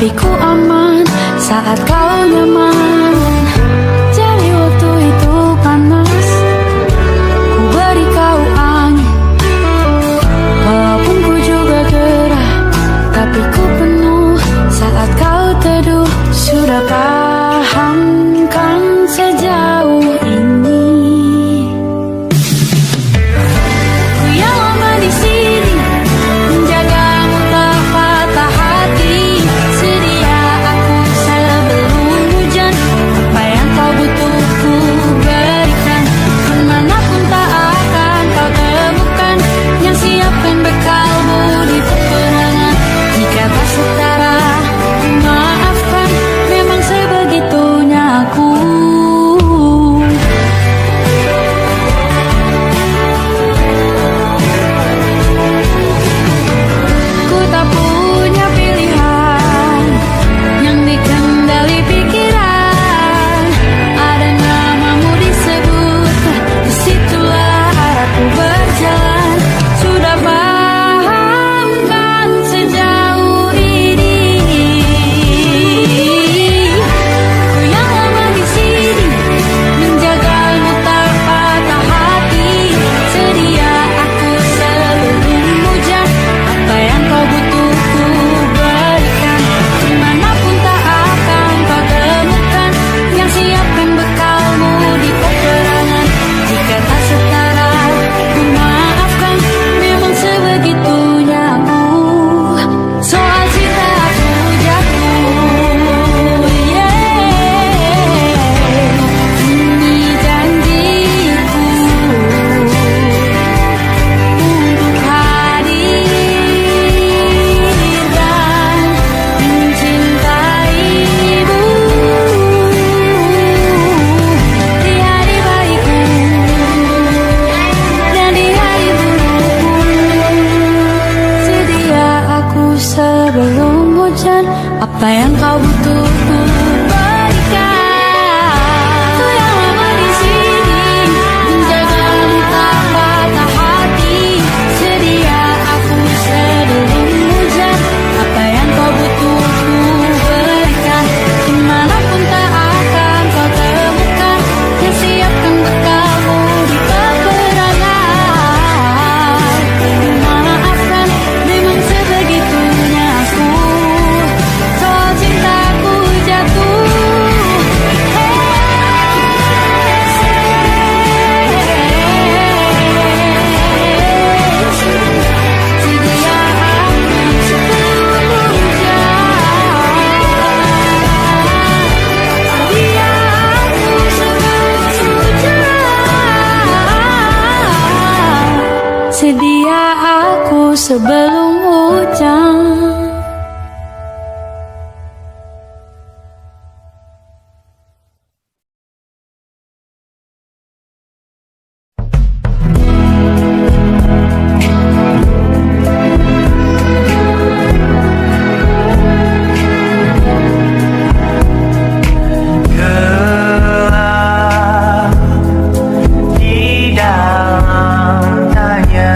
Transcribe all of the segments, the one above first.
tapi ku aman saat kau nyaman. Jadi waktu itu panas, ku beri kau angin. Walaupun ku juga gerah, tapi ku penuh saat kau teduh. Sudah paham kan sejauh ini? Ku yang lama di sini, menjagamu tak patah hati. Sedia aku sebelum hujan, apa yang kau butuh ku berikan. Kemanapun tak akan kau temukan yang siapkan bekalmu di peperangan. Jika tak setara, maafkan, memang sebegitunya aku. Ku tak punya pilihan yang dikendali pikiran. Ada namamu disebut, disitulah arahku berjalan. Sudah paham kan sejauh ini? Ku yang lama di sini, menjagamu tak patah hati. Sedia aku sebelum hujan, apa yang kau butuh ku berikan. Kemanapun tak akan kau temukan yang siapkan bekalmu di peperangan. Jika tak setara, ku maafkan, memang sebegitunya aku. Soal cinta aku jatuh, ini janjiku untuk hadir dan mencintaimu di hari baikku dan di hari burukku. Sedia aku sebelum hujan, apa yang kau butuh ku berikan. Ku yang lama di sini, menjagamu tak patah hati. Sedia aku sebelum hujan, apa yang kau butuh ku berikan. Kemanapun tak akan kau temukan yang siapkan bekalmu di peperangan. Maafkan, memang sebegitunya aku. Soal cintaku jatuh, sedia aku sebelum hujan. Sedia aku sebelum hujan. Gelap di dalam tanya,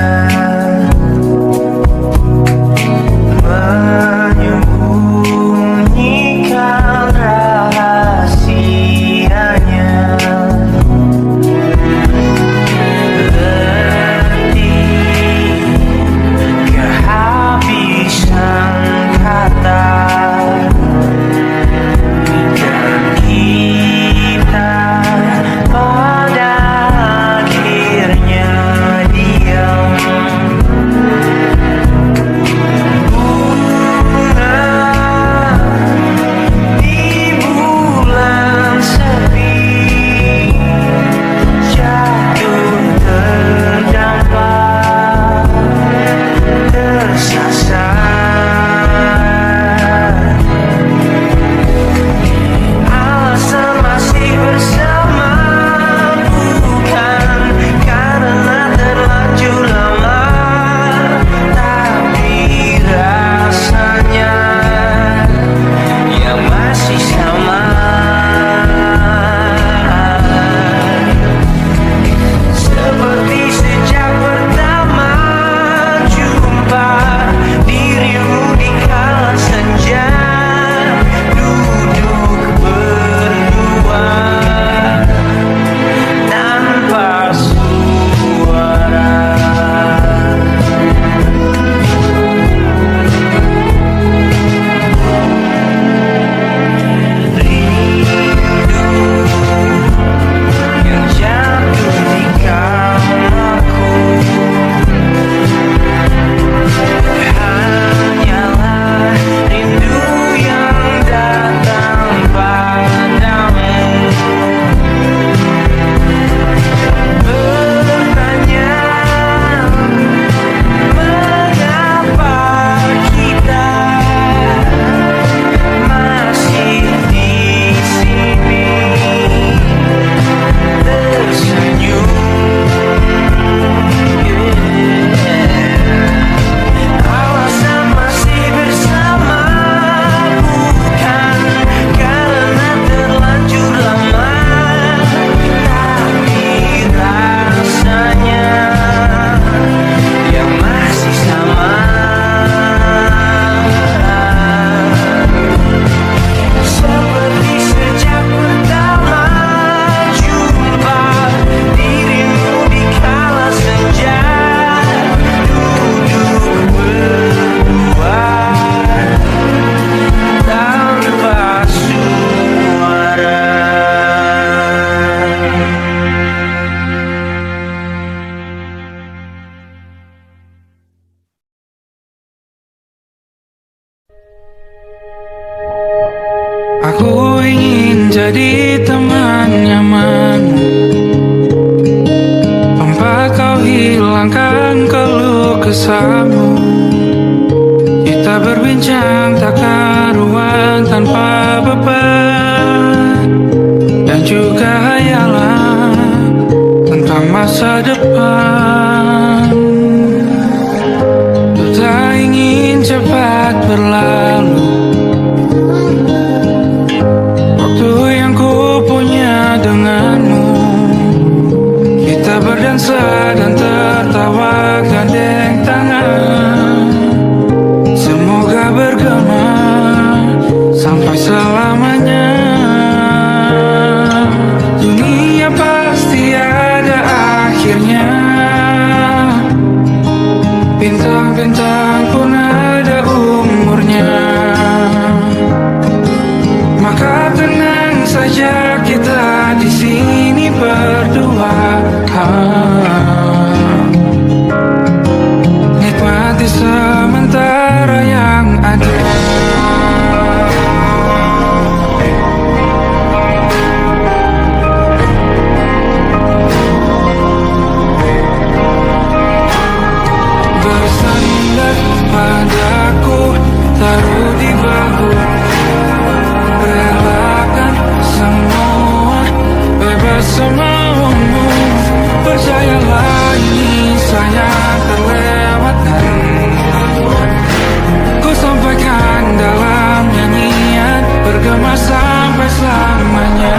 Aku ingin jadi teman nyamanmu, tempat kau hilangkan keluh kesahmu. Kita berbincang tak karuan tanpa beban, dan juga hayalan tentang masa depan. Ku tak ingin cepat berlalu waktu yang ku punya denganmu. Kita berdansa dan tertawa gandeng tangan, semoga bergema sampai selamanya. Dunia pasti ada akhirnya, bintang-bintang pun ada umurnya. Maka tenang saja kita di sini berdua, nikmati sementara yang ada. Bersandar padaku, taruh di bahu, relakan semua, bebas semaumu. Percayalah ini sayang terlewatkan, ku sampaikan dalam nyanyian, bergema sampai selamanya.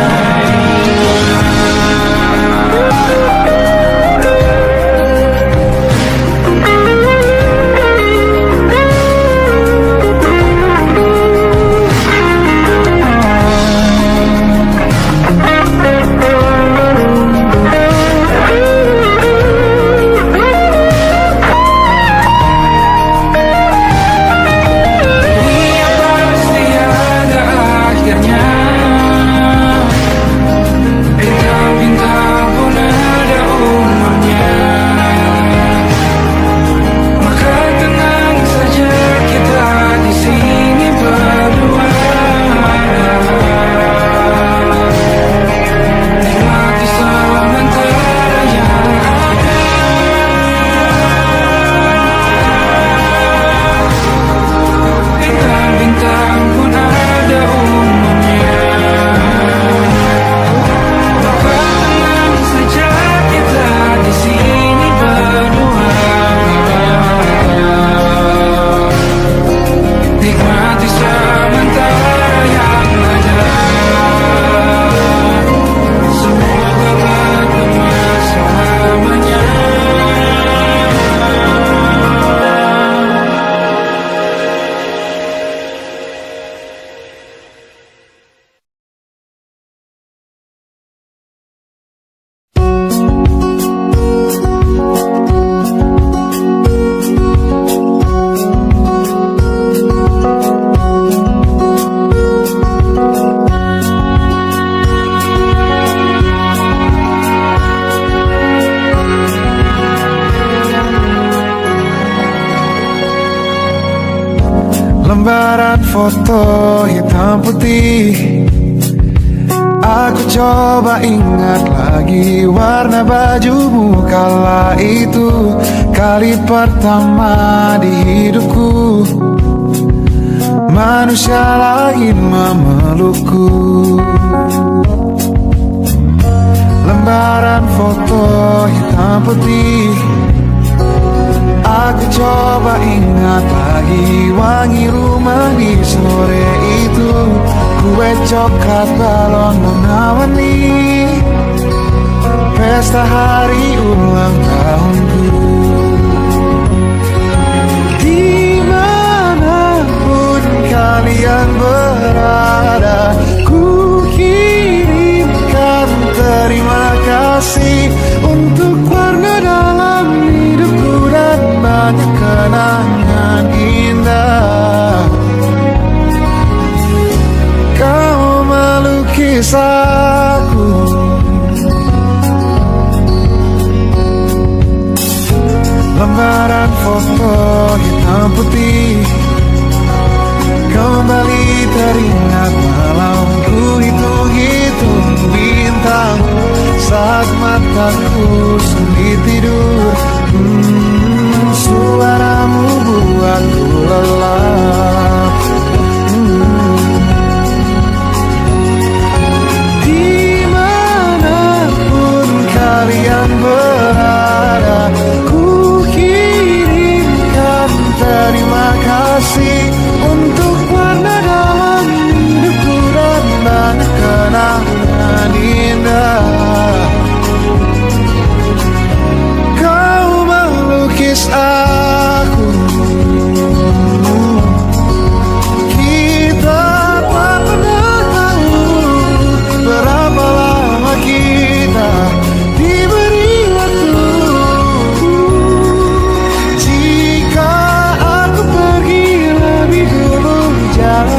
Lembaran foto hitam putih, aku coba ingat lagi warna bajumu kala itu. Kali pertama di hidupku, manusia lain memelukku. Lembaran foto hitam putih, aku coba ingat lagi wangi rumah di sore itu. Kue coklat balon menawangi pesta hari ulang tahunku. Dimanapun kalian berada, ku kirimkan terima kasih untuk warna dalam hidupku dan banyak kenangan indah. Kau melukis aku, lembaran foto hitam putih kembali teringat malam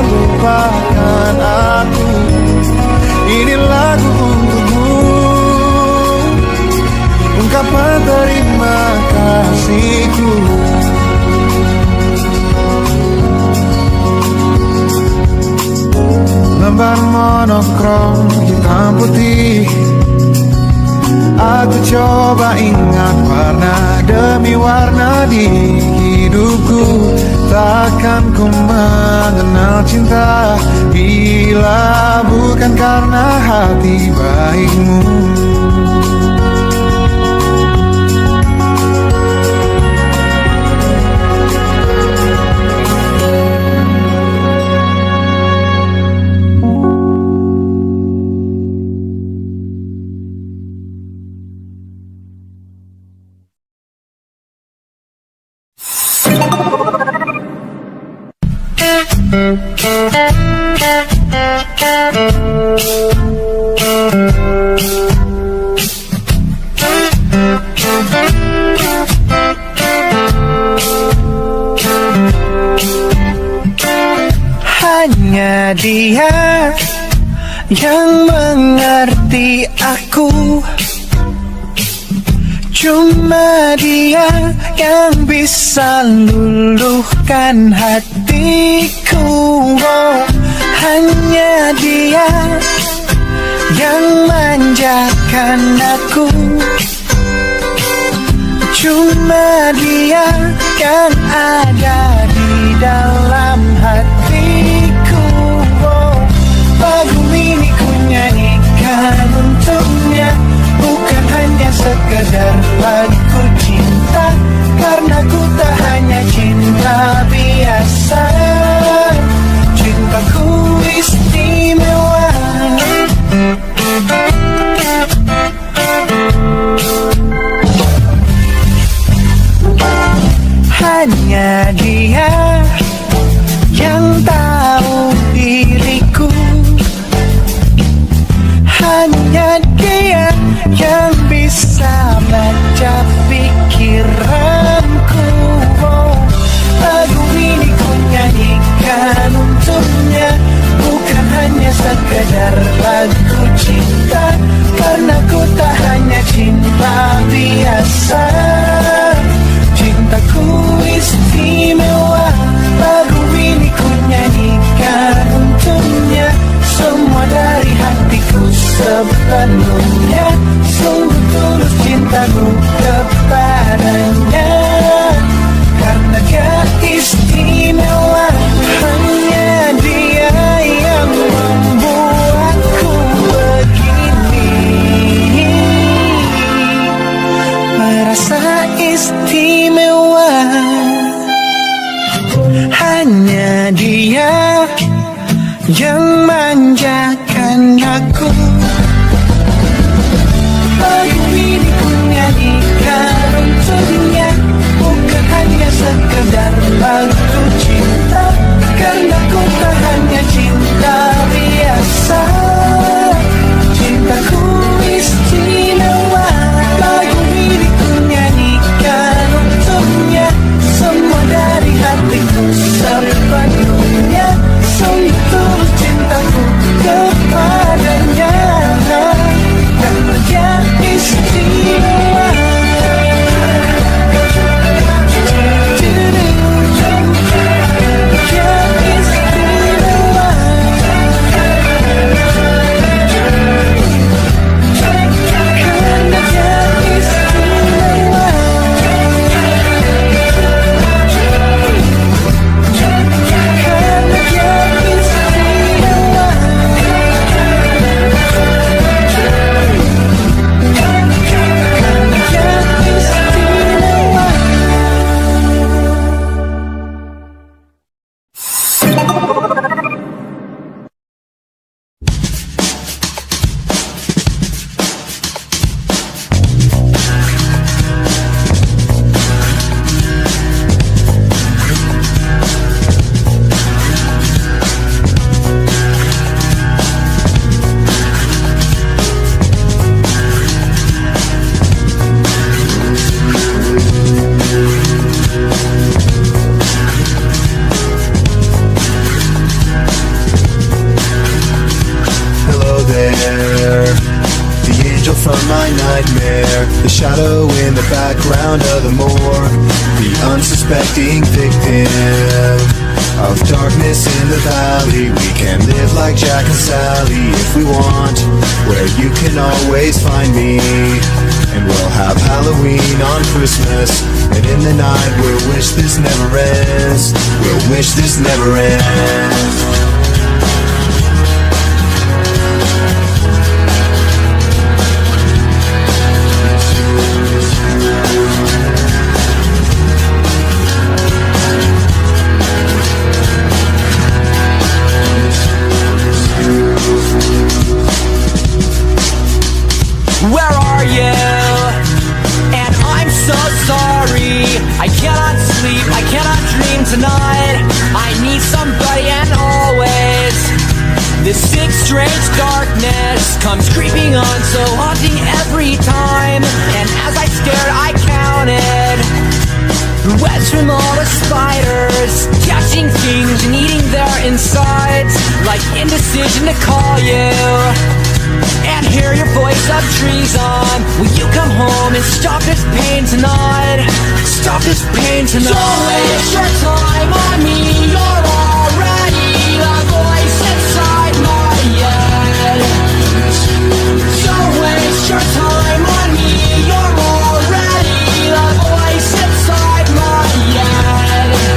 lupakan aku. Ini lagu untukmu, ungkapan terima kasihku. Lembar monokrom hitam putih, aku coba ingat warna demi warna di hidupku. Takkan ku mengenal cinta bila bukan karena hati baikmu. Hanya dia yang mengerti aku, cuma dia yang bisa luluhkan hatiku. Oh, hanya dia yang manjakan aku, cuma dia yang ada di dalam hatiku. Oh, lagu ini ku nyanyikan untuknya, bukan hanya sekedar lagu cinta, karena ku tak hanya cinta biasa. Cintaku istimewa. Hanya dia yang tahu diriku, hanya dia yang bisa baca pikiranku. Oh, lagu ini ku nyanyikan untuknya, bukan hanya sekedar lagu cinta, karena ku tak hanya cinta biasa. Cintaku istimewa. Lagu ini ku nyanyikan untuknya, semua dari hatiku sepenuhnya. Sungguh tulus cintaku kepadanya, karena dia istimewa. Hanya dia yang membuatku begini, merasa istimewa. Hanya dia yang manjakan aku. Lagu ini ku nyanyikan untuknya, bukan hanya sekedar lagu cinta, karena ku tak hanya cinta biasa. Cintaku istimewa. Lagu ini ku nyanyikan untuknya, semua dari hatiku sepenuhnya. Sungguh tulus cintaku kepadanya, karena dia istimewa. nightmare, the shadow in the background of the moor, the unsuspecting victim of darkness in the valley. We can live like Jack and Sally if we want, where you can always find me. And we'll have Halloween on Christmas, and in the night we'll wish this never ends. We'll wish this never ends. Where are you? And I'm so sorry. I cannot sleep, I cannot dream tonight. I need somebody, and always this sick, strange darkness comes creeping on, so haunting every time. And as I stared, I counted the webs from all the spiders, catching things and eating their insides, like indecision to call you and hear your voice of treason. Will you come home and stop this pain tonight? Stop this pain tonight. Don't waste your time on me. You're already the voice inside my head. Don't waste your time on me. You're already the voice inside my head.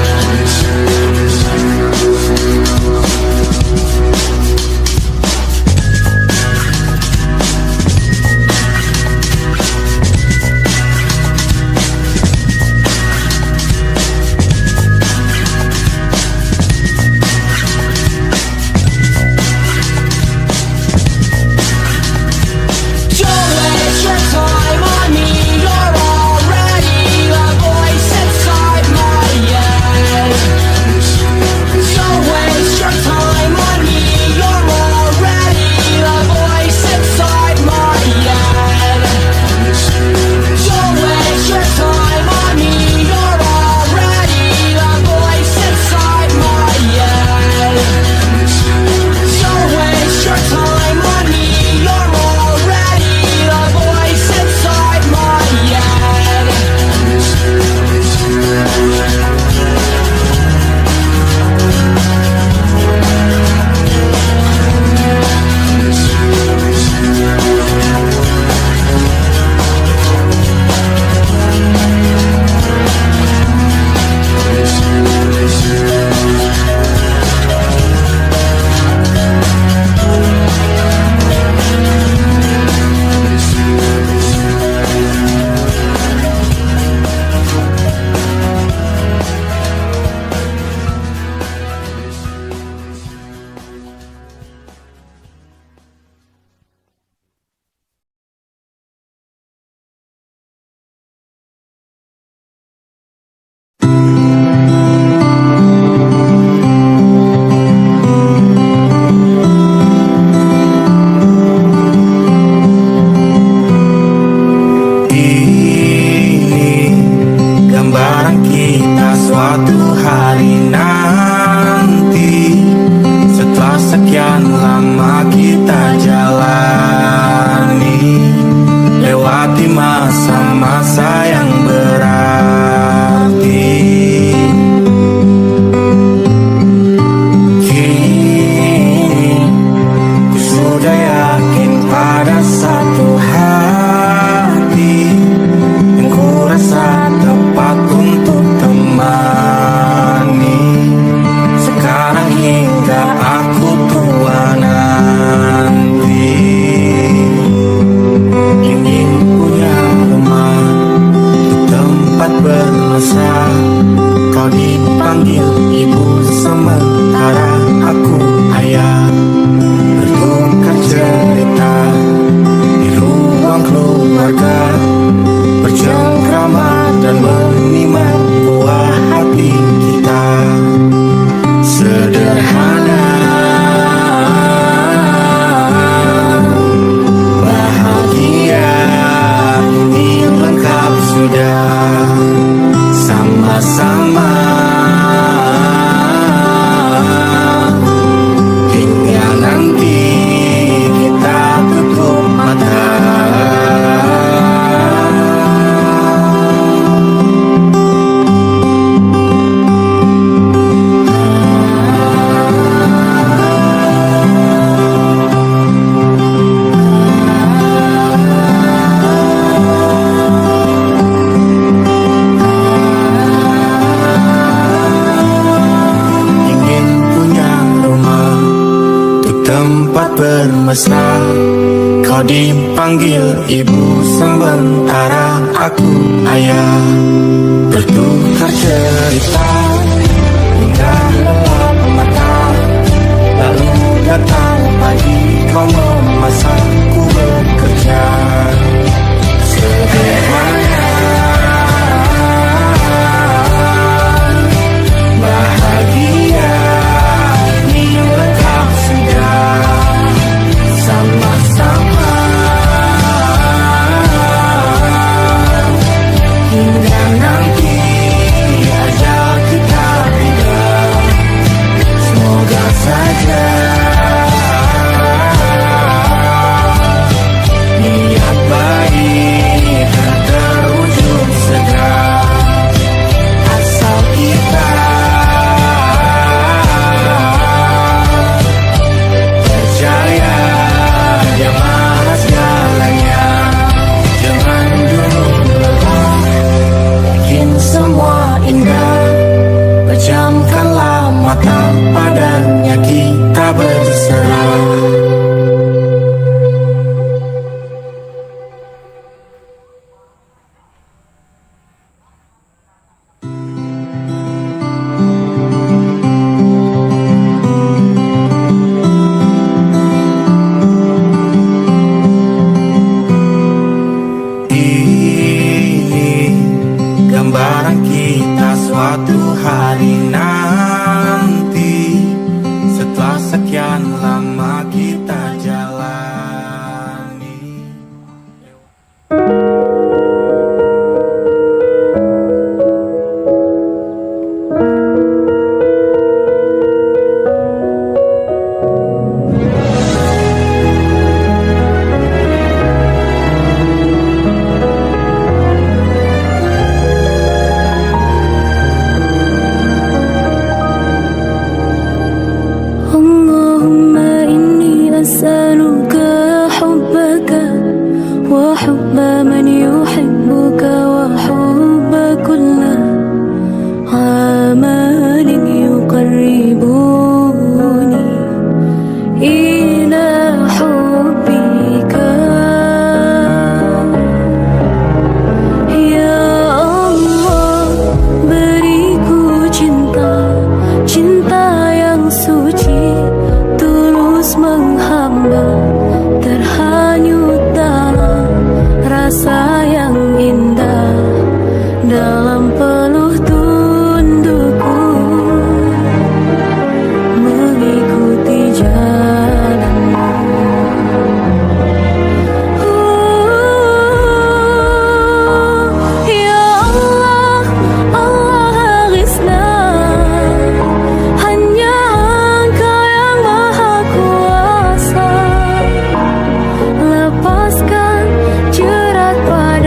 sempat bermesra. Kau dipanggil ibu, sementara aku ayah. Bertukar cerita hingga lelap mata. Lalu datang pagi, kau memasakku bekerja. Sederhana, bahagia, ini lengkap sudah sama-sama. Hingga nanti ajal kita pindah, semoga saja niat baik terwujud segera, asal kita percaya Dia maha segalanya. Jangan dulu lelah, yakin semua indah. Pejamkanlah mata, padanya kita berserah. Ini gambaran kita suatu hari nanti, setelah sekian lama kita jalani. Allahumma inni as'aluka hubbaka wa hubba man yuhibbuka wa hubba kulla amalin yuqarribuni ila hubbika. Ya Allah, beriku cinta, cinta yang suci, tulus menghamba, terhanyut dalam rasa yang indah, dalam peluh tundukku mengikuti jalanmu. Ya Allah, Allah aghithna, hanya Engkau yang maha kuasa. Lepaskan jerat pada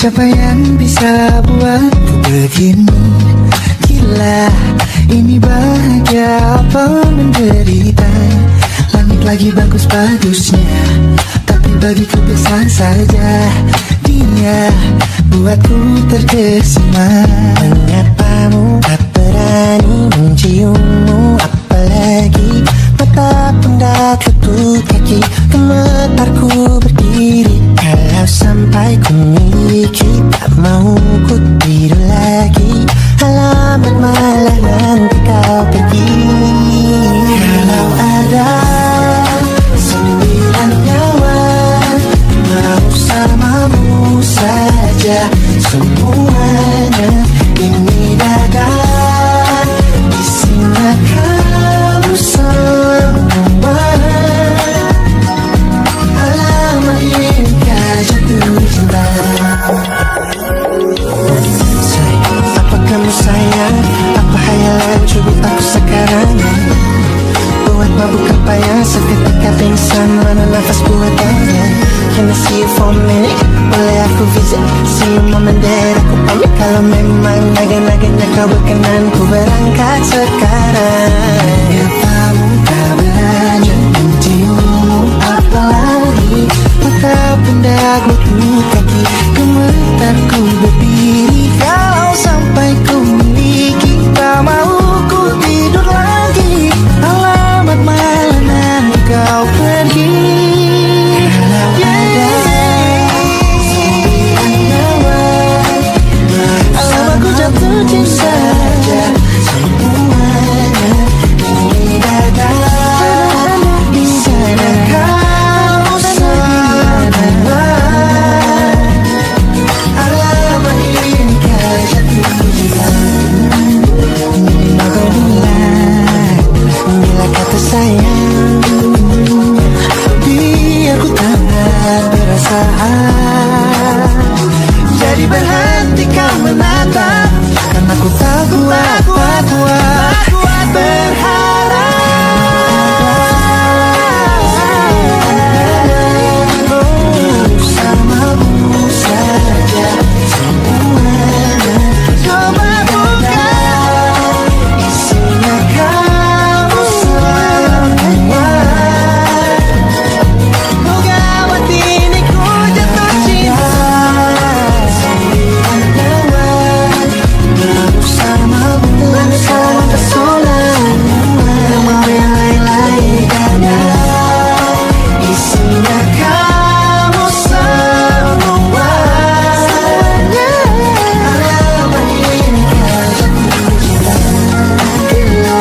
Siapa yang bisa buatku begini? Gila, ini bahagia apa menderita? Langit lagi bagus-bagusnya, tapi bagiku biasa saja. Dia buatku terkesima. Menyapamu, tak berani menciummu, apalagi mata pun dah tutup kaki. Gemetarku berdiri kalau sampai ku miliki. Tak mau ku tidur lagi, alamat malah nanti kau pergi. Kalau ada 9 nyawa, mau samamu saja semuanya. Ini dadah, isinya kamu semua. Alamak inikah jatuh cinta. Sayang, apa kamu sayang? Apa hayalan cubit aku sekarang? Buat mabuk apa yang seketika pingsan, mana nafas buatannya? Can I see you for a minute? Boleh aku visit? See you moment there, aku pamit kalau memang naga-naganya kau berkenan. Ku berangkat sekarang. Ya kamu tak berani menciummu, apalagi mata pundak bertemu kaki. Gemetarku berdiri kalau sampai ku miliki. Tak mau ku tidur lagi, alamat malah nanti kau pergi. Kalau ada 9 nyawa, alamat ku jatuh cinta saja semuanya. Ini dadah, di sana kau semua. Alamat inikah jatuh cinta. Bila kata sayang, biar ku tak perasaan. Jadi berhenti kau menatap, karena ku tak kuat berharap. Bersamamu saja semuanya. Coba buka, isinya kamu semua. Oh gawat ini ku jatuh cinta. 9 nyawa, bersamamu tersola. Mau yang lain-lain ada, isinya kamu semua. Alamat inikah jatuh cinta. Gila,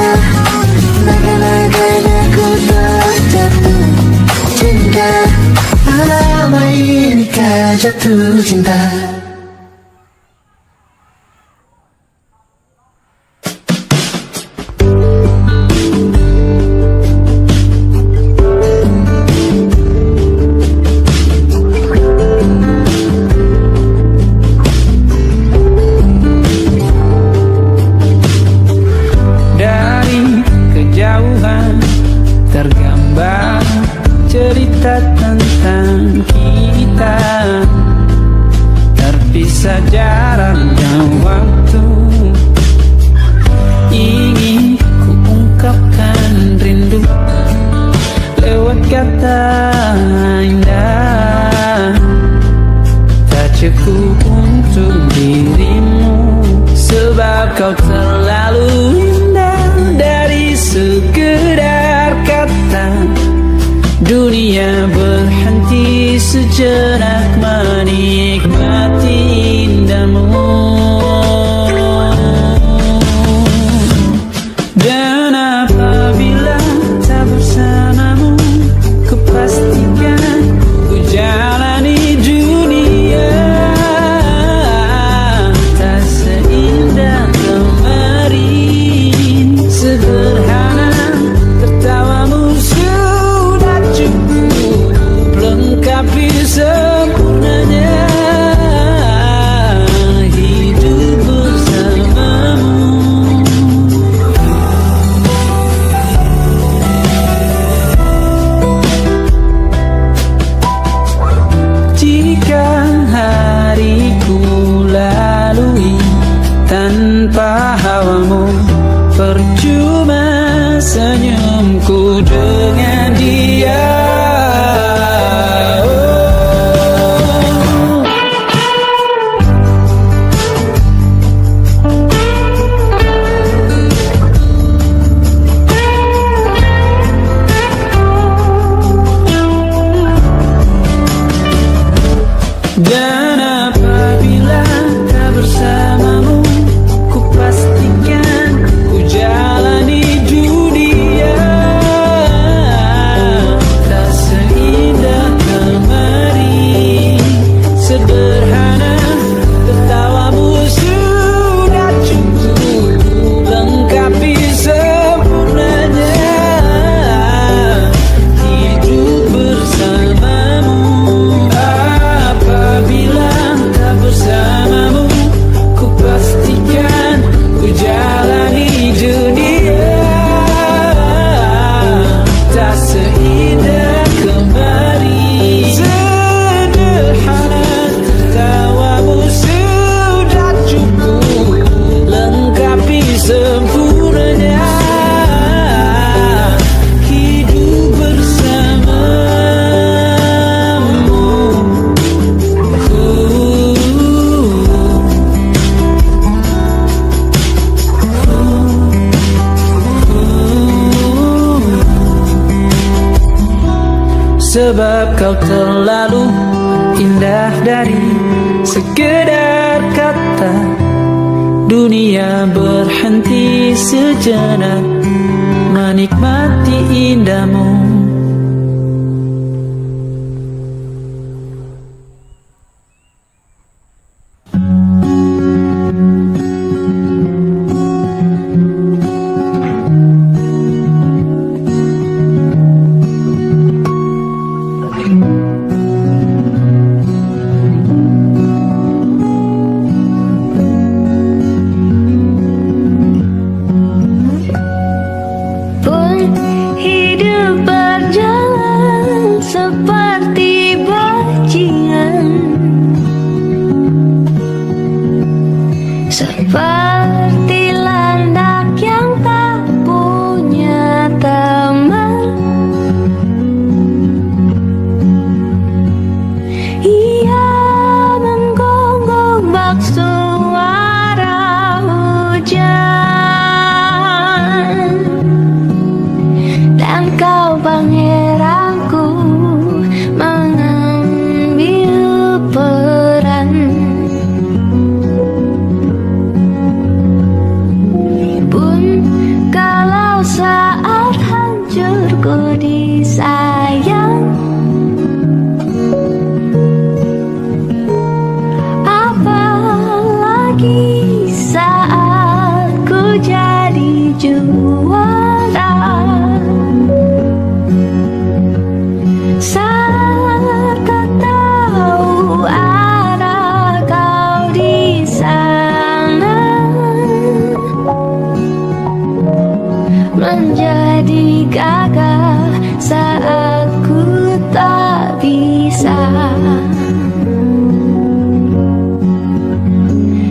naga-naganya ku telah jatuh cinta. Alamat inikah jatuh cinta. Dari kejauhan tergambar cerita tentang kita, terpisah jarak dan waktu. Ingin ku ungkapkan rindu lewat kata indah. Tak cukup untuk dirimu, sebab kau terlalu indah. Dari sekedar kata, dunia berhenti sejenak menikmati indahmu. Dan apabila tak bersamamu, kupastikan ku jalani dunia tak seindah kemarin. Sederhana, tertawamu sudah cukup lengkapi sempurnanya. tersenyumku dengan dia. Dan apabila tak bersamamu, ku pastikan ku jalani dunia tak seindah kemarin. Sederhana tertawamu sudah cukup lengkapi sempurnanya hidup bersamamu. Apabila tak bersamamu, ku pastikan ku jalani dunia tak seindah kemarin. Sederhana tertawamu sudah cukup lengkapi sempurnanya hidup bersamamu. Sebab kau terlalu indah dari sekedar kata. Dunia berhenti sejenak menikmati indahmu. Pun hidup berjalan seperti bajingan, seperti landak yang tak punya teman. Ia menggonggong bak suara hujan, dan kau pangeranku mengambil peran. Pun kalau saat hancurku disayang, apalagi saat ku jadi juara. Saat tak tahu arah kau di sana, menjadi gagah saat ku tak bisa.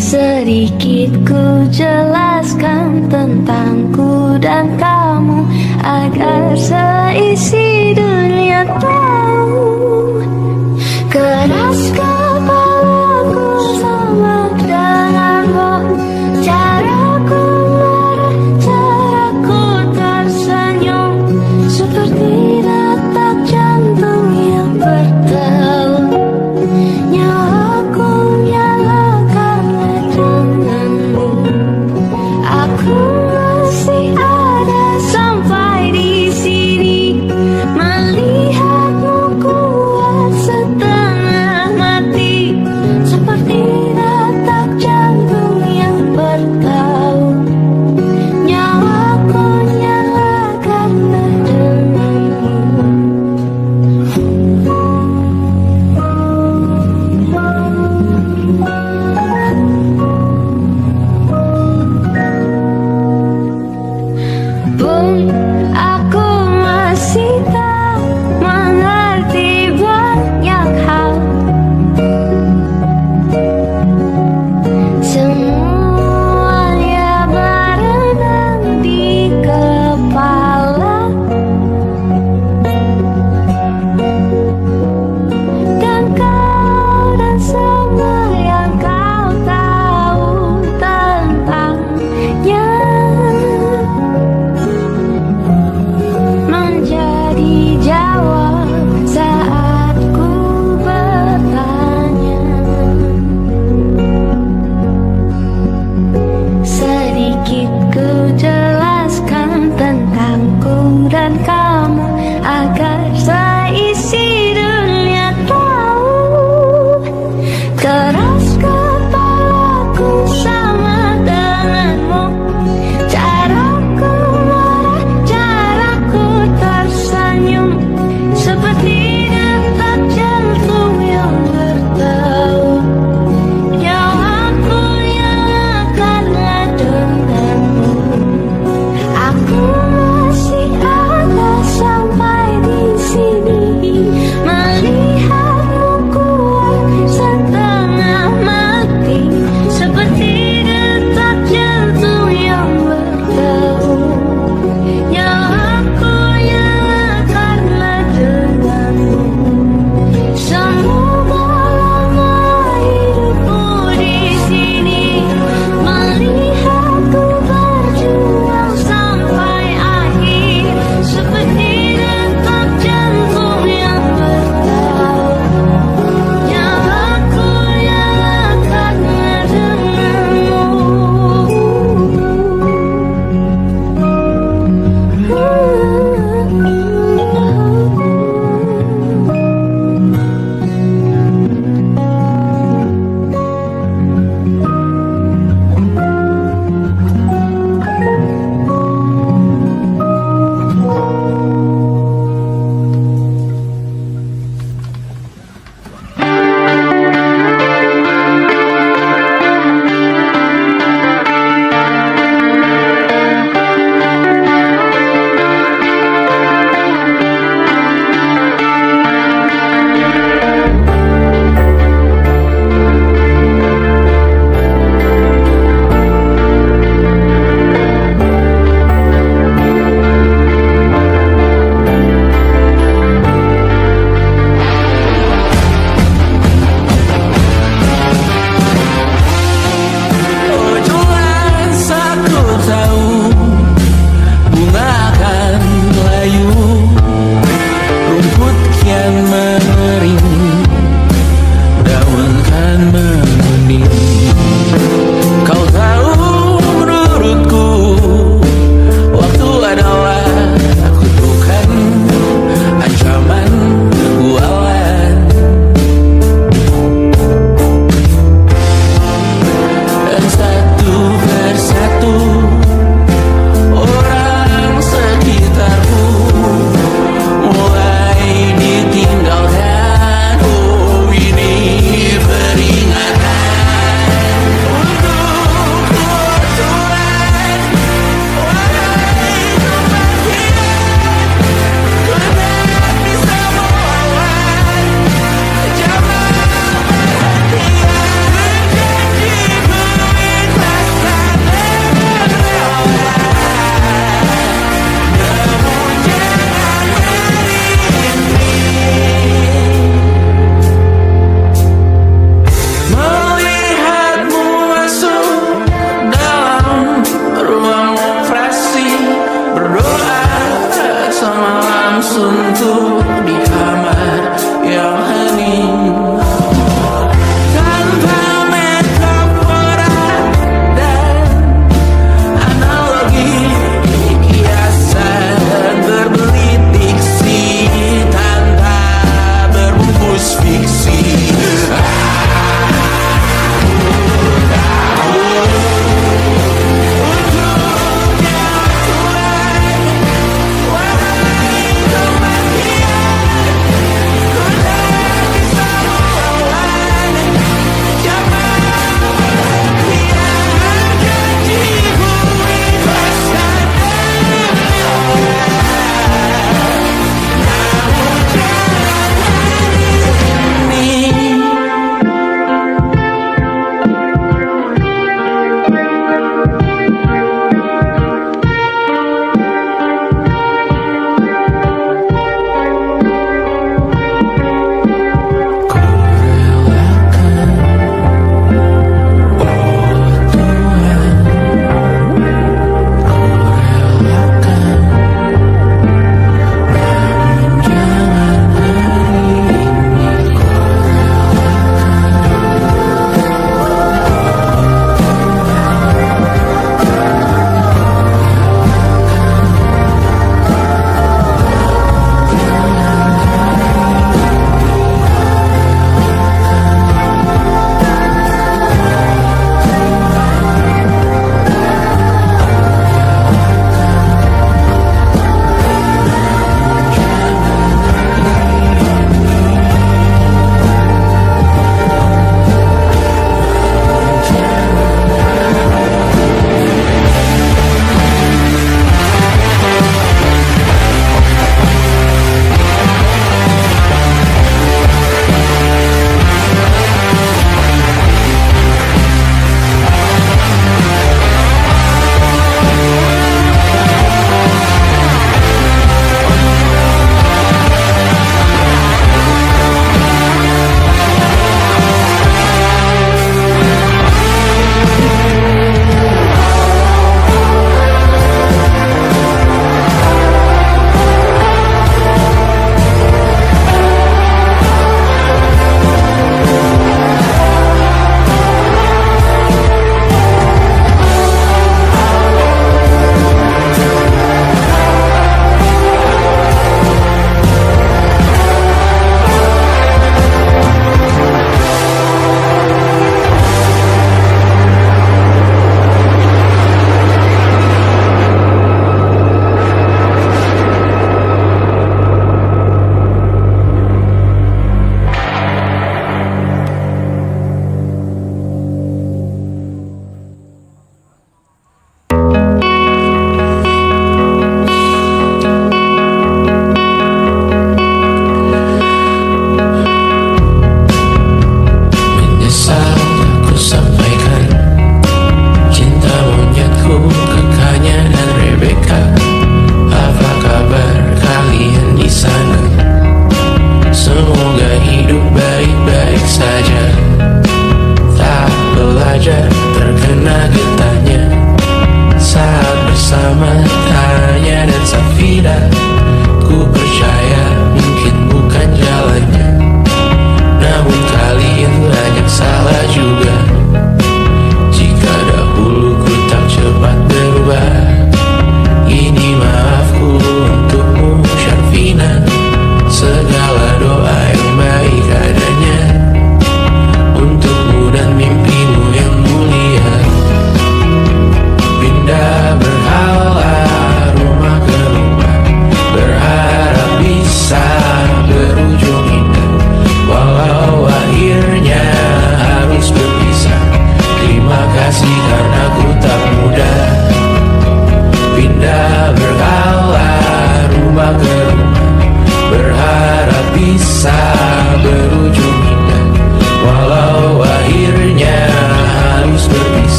Sedikit ku jelaskan tentangku dan kamu, agar seisi dunia tahu. Keras kepalaku sama denganmu, caraku marah, caraku tersenyum, seperti detak jantung yang bertaut. Nyawaku nyalakan denganmu, aku masih ada sampai di sini, melihatmu kuat setengah mati, seperti detak jantung yang bertaut. Nyawaku nyalakan denganmu. Pun aku masih tak mengerti banyak hal. Semuanya berenang di kepala.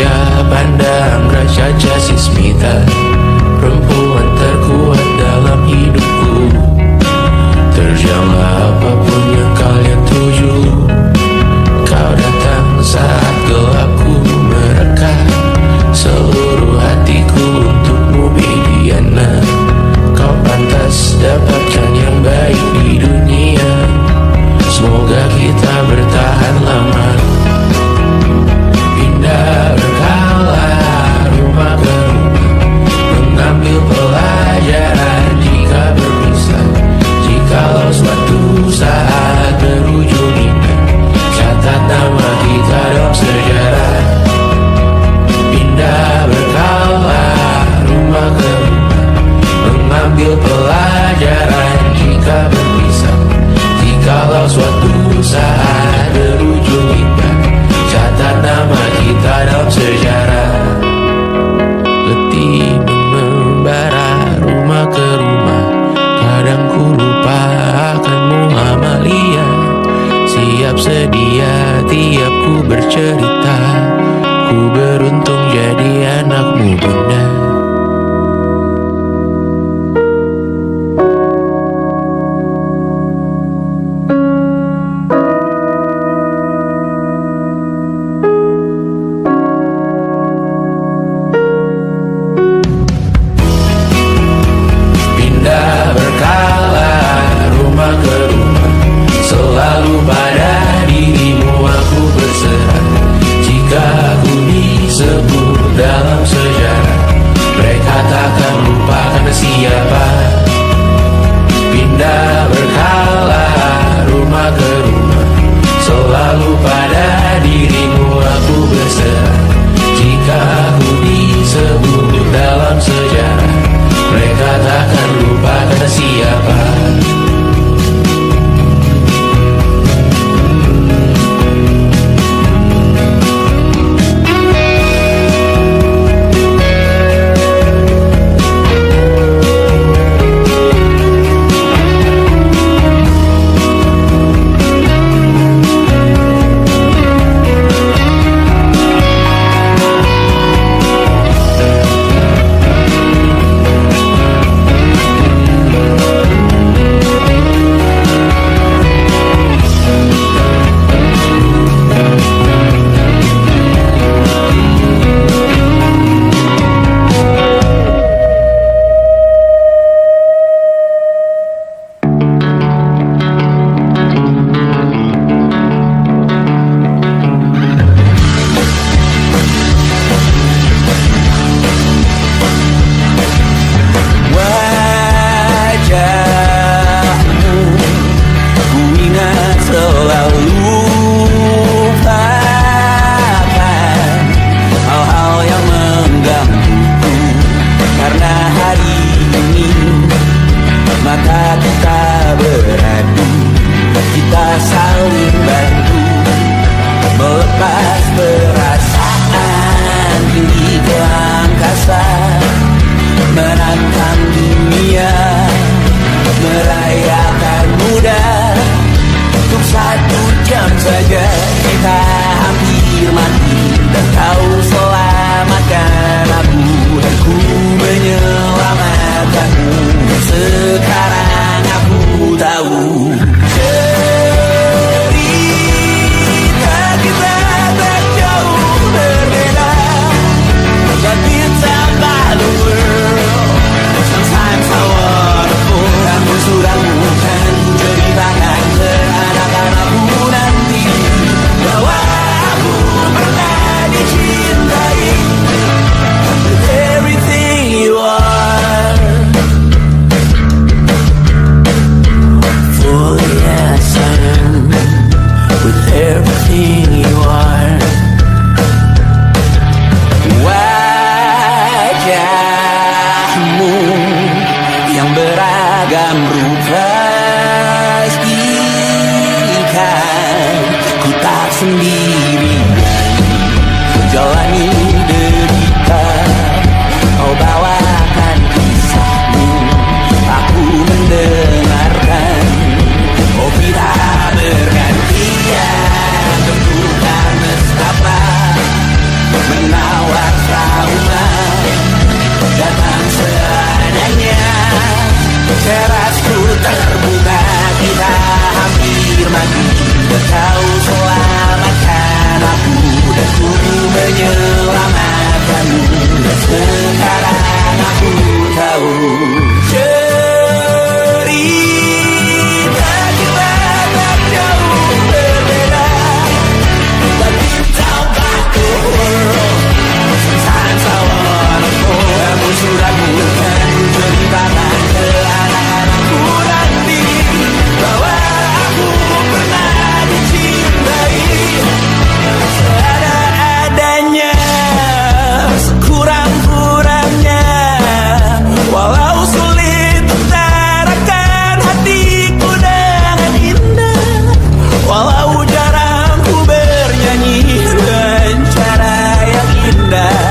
Kaca pandang Raja Jasismita, perempuan terkuat dalam hidupku. Terjanglah apapun yang kalian tuju. Kau datang saat gelapku mereka seluruh hatiku untukmu, Mediana. Kau pantas dapatkan yang baik di dunia. Semoga kita bertahan lama. Pindah berkala rumah ke rumah, mengambil pelajaran jika berpisah. Jikalau suatu saat berujung indah, catat nama kita dalam sejarah. Pindah berkala rumah ke rumah, mengambil pelajaran jika berpisah. Jikalau suatu saat berujung indah, catat nama kita dalam sejarah. Letih membara rumah ke rumah, kadang ku lupa akanmu, Amalia. Siap sedia tiap ku bercerita, ku beruntung jadi anakmu, Bunda. Pindah berkala rumah ke rumah, selalu pada dirimu aku berserah. Jika aku disebut dalam sejarah, mereka takkan lupakan siapa. Pindah berkala rumah ke rumah, selalu pada dirimu aku berserah. Jika aku disebut dalam sejarah, mereka takkan lupakan siapa. Now terbunga kita hampir mati. Kau selamatkan aku dan ku menyelamatkanmu. Dan sekarang aku tahu cerita kita tak jauh berbeda. But deep down back to the world, sometimes I wanna go. Kamu sudah bukan ceritakan ke anak-anakku nanti bahwa aku pernah dicintai seadanya, sekurang-kurangnya. Walau sulit utarakan hatiku dengan indah, walau jarang ku bernyanyi dengan cara yang indah,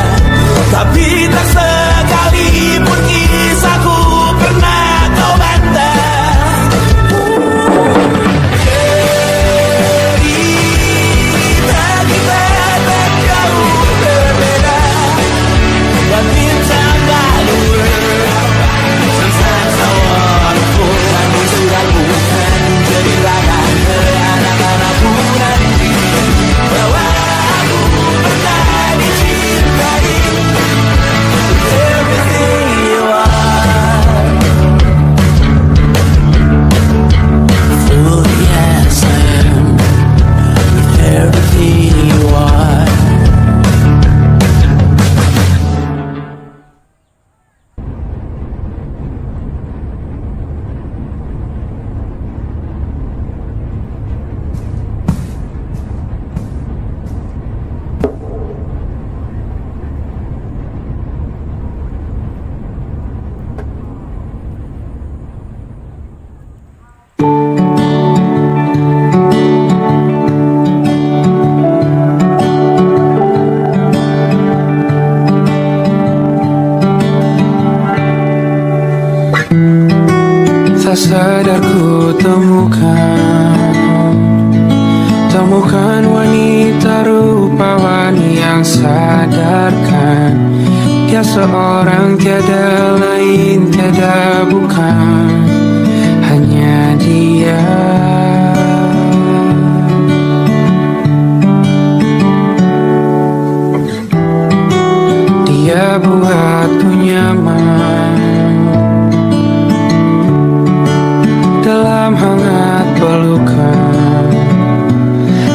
tapi tak sekalipun kisahku pernah kau bantah. Cerita kita tak jauh berbeda, but bintang balur. Sometimes I wanna go. Kamu sudah bukan ceritakan ke anak-anakku nanti bahwa aku pernah dicintai. Everything you are, fully as I am. Everything you are. Tak sadar ku temukan wanita rupawan yang sadarkan dia seorang, tiada lain, tiada bukan, hanya dia. Dia buatku nyaman dalam hangat pelukan.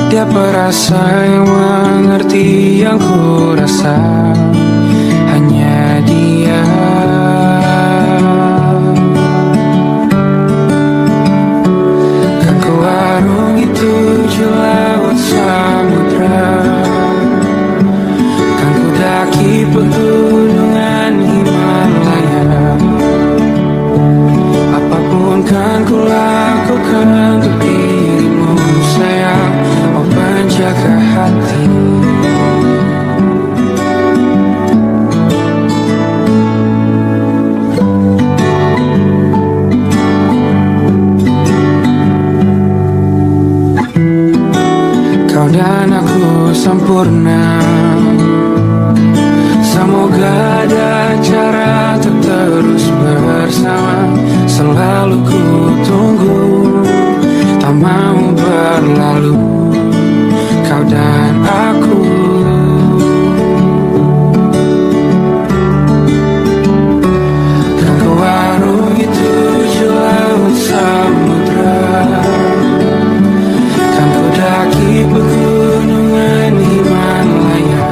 Dia perasa yang mengerti yang ku rasa, hanya dia. Kan ku arungi 7 laut samudra, kan ku daki pegunungan Himalaya. Apapun kan ku lakukan untuk dirimu sayang, oh penjaga hati. Kau dan aku sempurna, semoga ada cara untuk terus bersama. Selalu ku tunggu, tak mau berlalu, kau dan aku. Kan ku arungi 7 laut samudra, kan ku daki pegunungan Himalaya.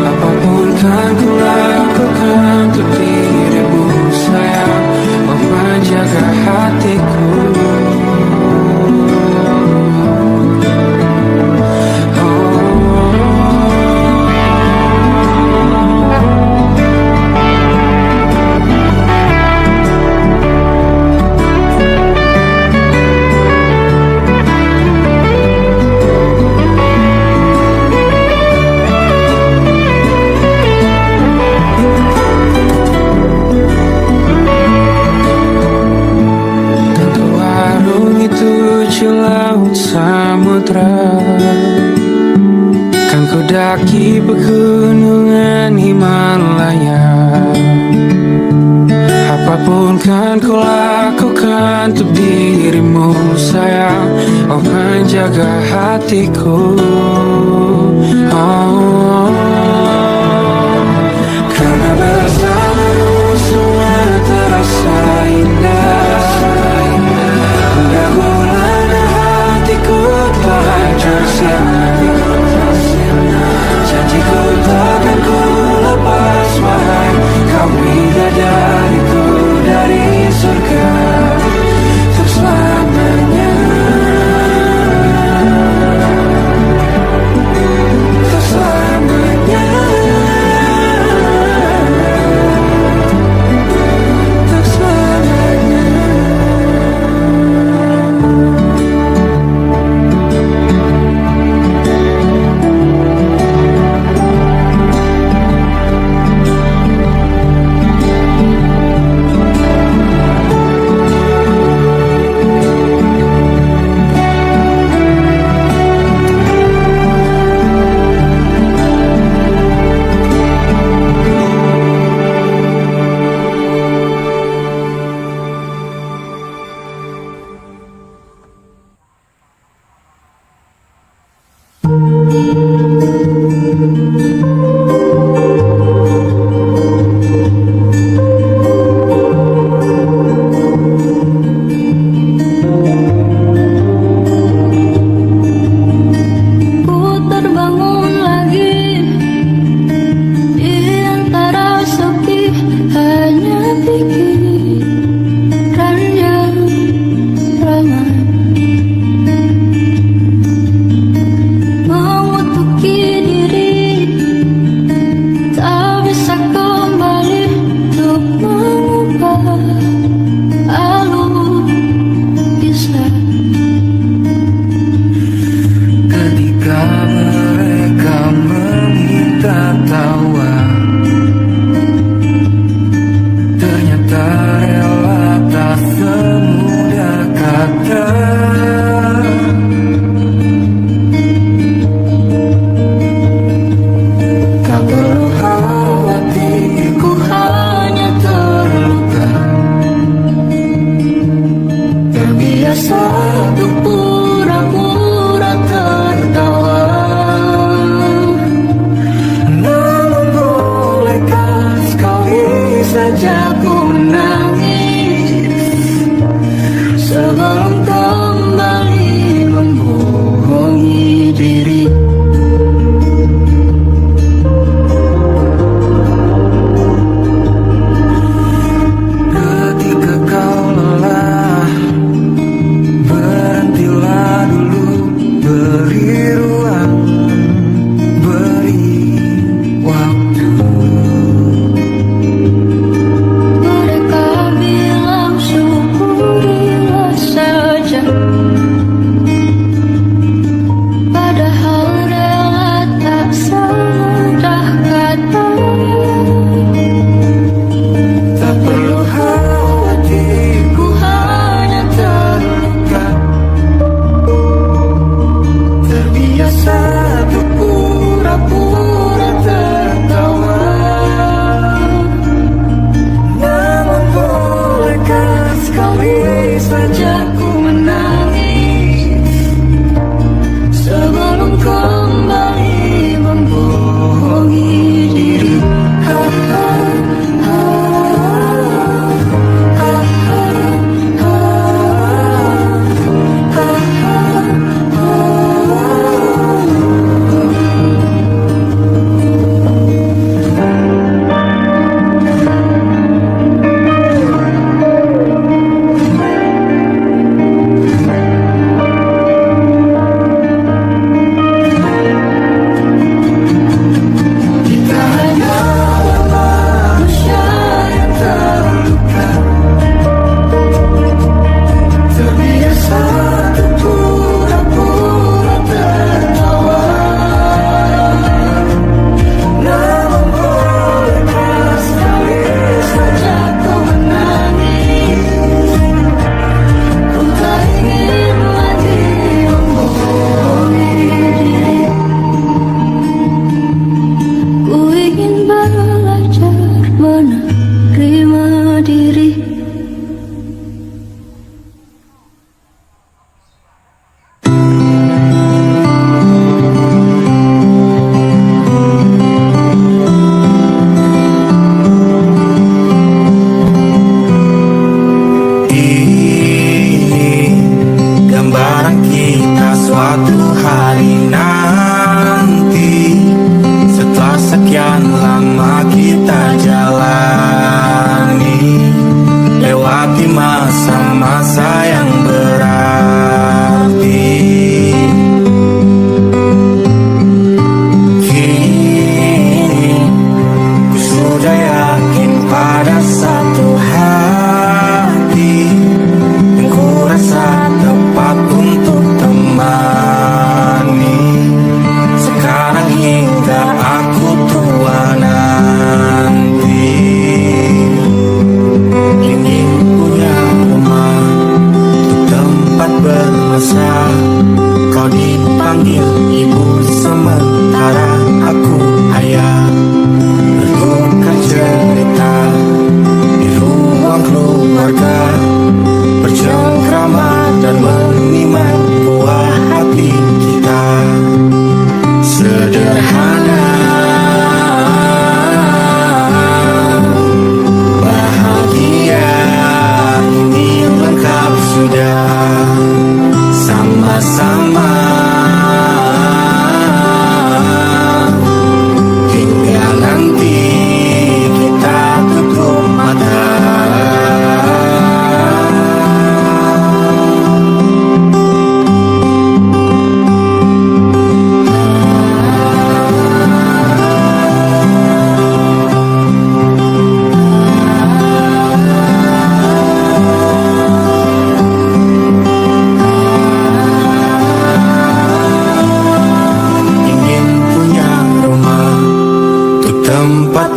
Apapun Apapun kan ku lakukan untuk dirimu sayang. Oh penjaga hatiku. Oh, karena bersamamu semua terasa indah. Dahulana hatiku telah hancur sia-sia. Janjiku takkan ku lepas wahai kau bidadariku dari surga untuk selamanya. Untuk selamanya.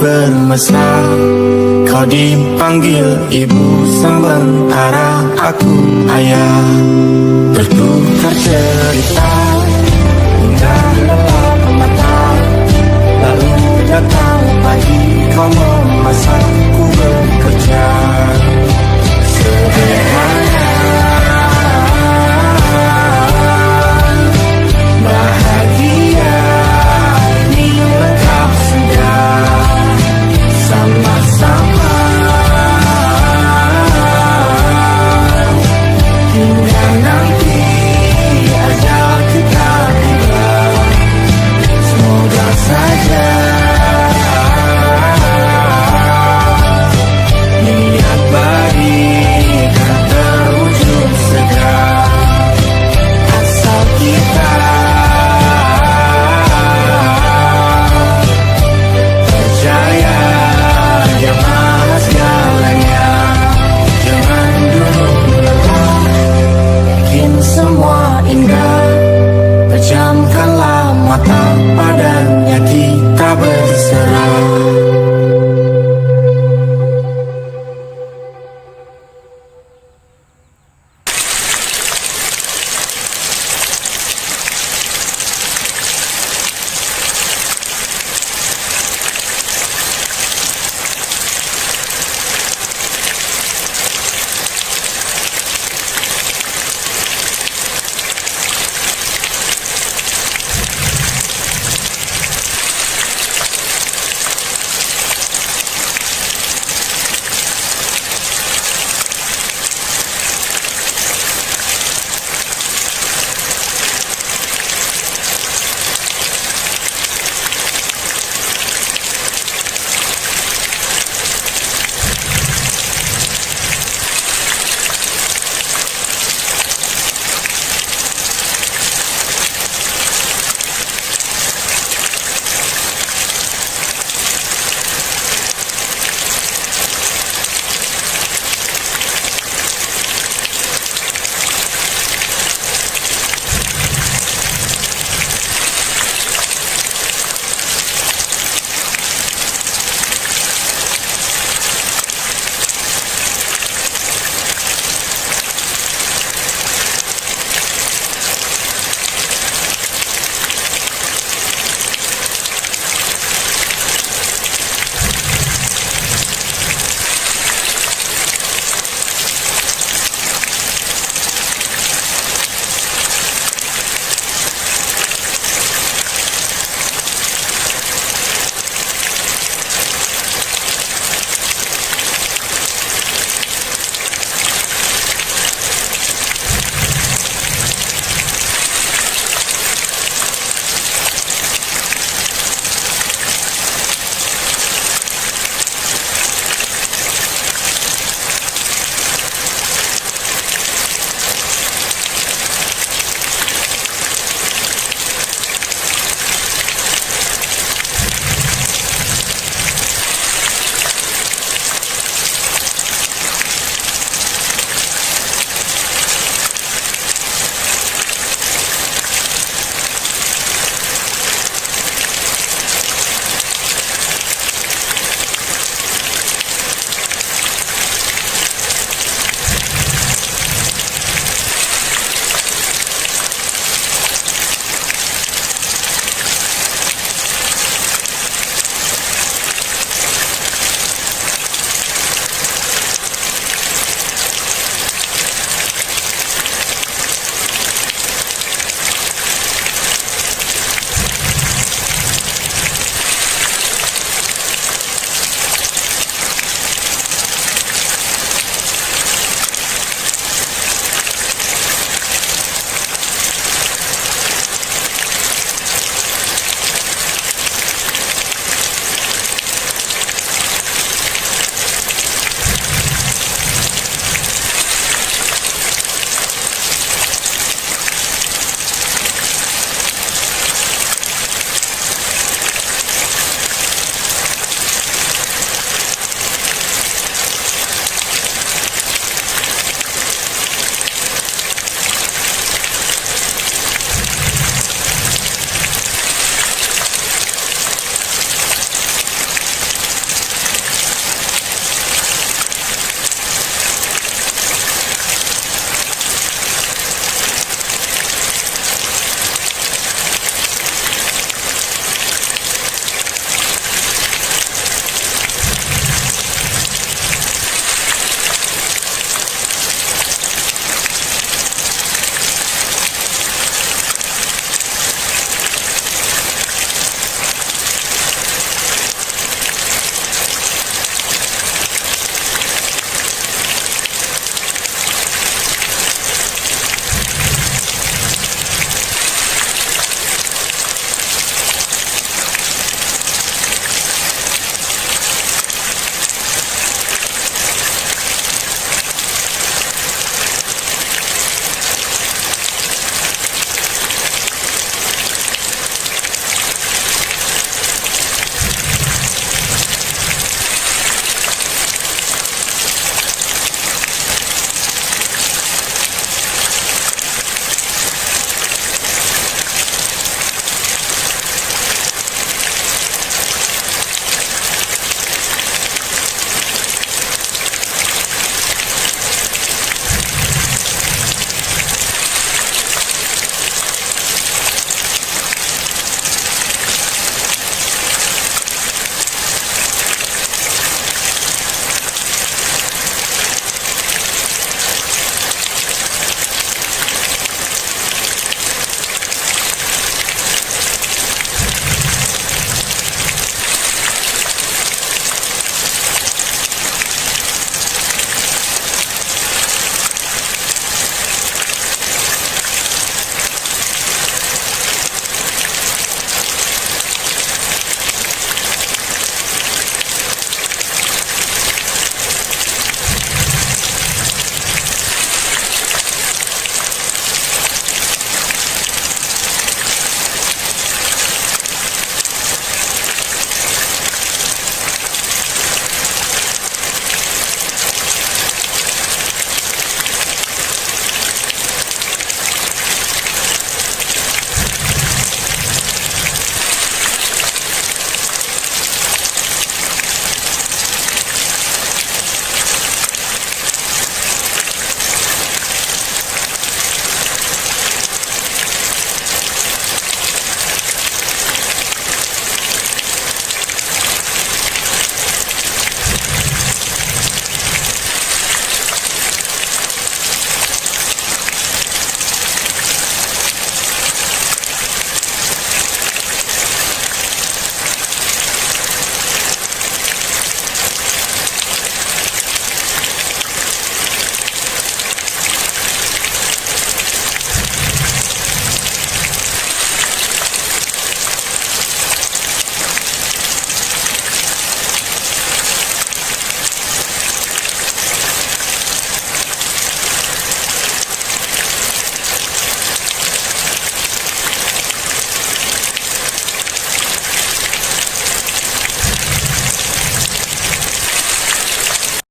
bermesra. Kau dipanggil ibu sementara aku ayah. Bertukar cerita hingga gelap mata. Lalu datang pagi kau memasak, ku bekerja. Sederhana, bahagia ini lengkap sudah sama-sama. Hingga nanti ajal kita tiba, semoga saja niat baik kan terwujud segera, asal kita percaya Dia Maha segalanya. Jangan dulu lelah, bikin semua